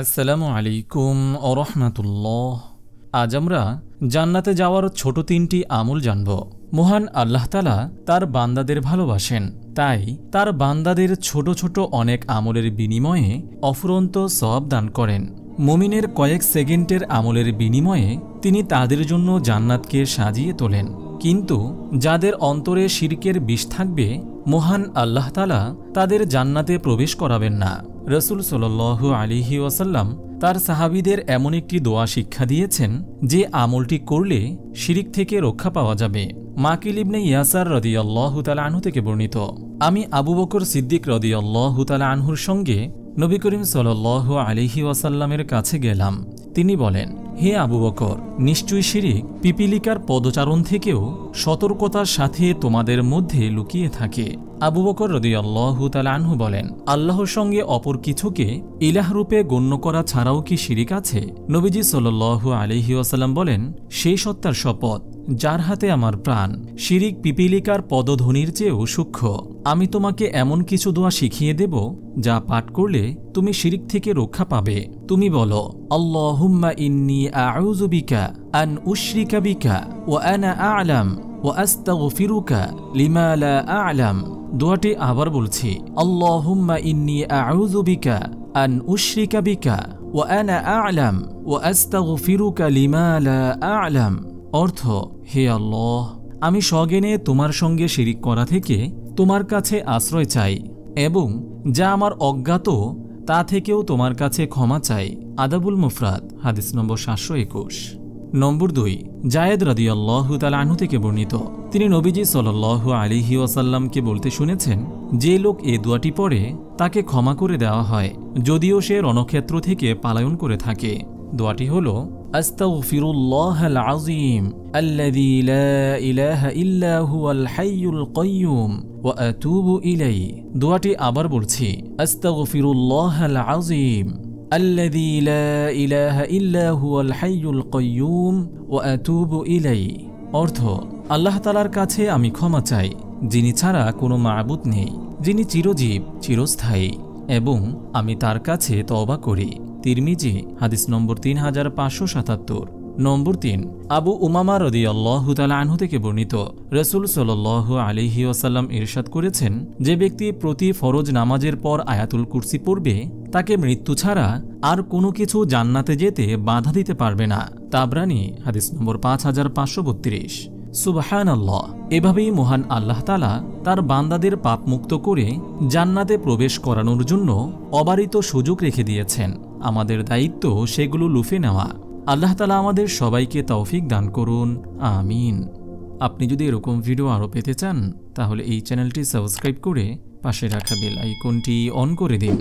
আসসালামু আলাইকুম ওয়া রাহমাতুল্লাহ। আজ আমরা জান্নাতে যাওয়ার ছোট তিনটি আমল জানব। মহান আল্লাহ তাআলা তার বান্দাদের ভালোবাসেন, তাই তার বান্দাদের ছোট ছোট অনেক আমলের বিনিময়ে অফুরন্ত সওয়াব দান করেন। মুমিনের কয়েক সেকেন্ডের আমলের বিনিময়ে তিনি তাদের জন্য জান্নাতকে সাজিয়ে তোলেন। কিন্তু যাদের অন্তরে শিরকের বিষ থাকবে, মহান আল্লাহ তাআলা তাদের জান্নাতে প্রবেশ করাবেন না। রাসূল সাল্লাল্লাহু আলাইহি ওয়াসাল্লাম তার সাহাবীদের এমন একটি দোয়া শিক্ষা দিয়েছেন যে আমলটি করলে শিরিক থেকে রক্ষা পাওয়া যাবে। মাকিল ইবনে ইয়াসার রাদিয়াল্লাহু তাআলা আনহু থেকে বর্ণিত, আমি আবু বকর সিদ্দিক রাদিয়াল্লাহু তাআলা আনহুর সঙ্গে নবী করিম সাল্লাল্লাহু আলাইহি ওয়াসাল্লামের কাছে গেলাম। তিনি বলেন, হে আবু বকর, নিশ্চয়ই শিরিক পিপিলিকার পদচারণ থেকেও সতর্কতার সাথে তোমাদের মধ্যে লুকিয়ে থাকে। আবু বকর রাদিয়াল্লাহু তাআলা আনহু বলেন, আল্লাহর সঙ্গে অপর কিছুকে ইলাহ রূপে গণ্য করা ছাড়াও কি শিরিক আছে? নবীজি সাল্লাল্লাহু আলাইহি ওয়াসাল্লাম বলেন, সেই সত্তার শপথ যার হাতে আমার প্রাণ, শিরিক পিপিলিকার পদধ্বনির চেয়েও সূক্ষ্ম। আমি তোমাকে এমন কিছু দোয়া শিখিয়ে দেব যা পাঠ করলে তুমি শিরিক থেকে রক্ষা পাবে। তুমি বলো, আল্লাহুম্মা ইন্নী আউযু বিকা আন উশরিকা বিকা ওয়া আনা আ'লাম ওয়া আস্তাগফিরুকা লিমা লা আ'লাম। দোয়াটি আবার বলছি, আল্লাহুম্মা ইন্নী আউযু বিকা আন উশরিকা বিকা ওয়া আনা আ'লাম ওয়া আস্তাগফিরুকা লিমা লা আ'লাম। অর্থ, হে আল্লাহ, আমি সজ্ঞানে তোমার সঙ্গে শিরিক করা থেকে তোমার কাছে আশ্রয় চাই এবং যা আমার অজ্ঞাত তা থেকেও তোমার কাছে ক্ষমা চাই। আদাবুল মুফরাদ, হাদিস নম্বর 721। নম্বর 2, জায়েদ রাদিয়াল্লাহু তাআলা আনহু থেকে বর্ণিত, তিনি নবীজি সাল্লাল্লাহু আলাইহি ওয়াসাল্লামকে বলতে শুনেছেন, যে লোক এই দোয়াটি পড়ে তাকে ক্ষমা করে দেওয়া হয়, যদিও সে রণক্ষেত্র থেকে পালায়ন করে থাকে। দোয়াটি হল, আস্তাগফিরুল্লাহাল আযীম আল্লাযী লা ইলাহা ইল্লা হুয়াল হাইয়ুল কাইয়্যুম ওয়া আতুবু ইলাইহি। দোয়াটি আবার বলছি, আস্তাগফিরুল্লাহাল আযীম আল্লাযী লা ইলাহা ইল্লা হুয়াল হাইয়ুল কাইয়্যুম ওয়া আতুবু ইলাইহি। অর্থ, আল্লাহ তাআলার কাছে আমি ক্ষমা চাই, যিনি ছাড়া কোনো মাবুদ নেই, যিনি চিরজীব চিরস্থায়ী, এবং আমি তার কাছে তওবা করি। তিরমিজি, হাদিস নম্বর 3577। নম্বর 3, আবু উমামা রাদিয়াল্লাহু তাআলা আনহু থেকে বর্ণিত, রাসূল সাল্লাল্লাহু আলাইহি ওয়াসাল্লাম ইরশাদ করেছেন, যে ব্যক্তি প্রতি ফরজ নামাজের পর আয়াতুল কুরসি পড়বে তাকে মৃত্যু ছাড়া আর কোনো কিছু জান্নাতে যেতে বাধা দিতে পারবে না। তাবরানী, হাদিস নম্বর 5532। সুবহানাল্লাহ। এভাবেই মহান আল্লাহ তাআলা তার বান্দাদের পাপ মুক্ত করে জান্নাতে প্রবেশ করানোর জন্য অবারিত সুযোগ রেখে দিয়েছেন। আমাদের দায়িত্ব সেগুলো লুফে নেওয়া। আল্লাহ তাআলা আমাদের সবাইকে তৌফিক দান করুন, আমিন। আপনি যদি এরকম ভিডিও আরও পেতে চান তাহলে এই চ্যানেলটি সাবস্ক্রাইব করে পাশে রাখা বেল আইকনটি অন করে দিন।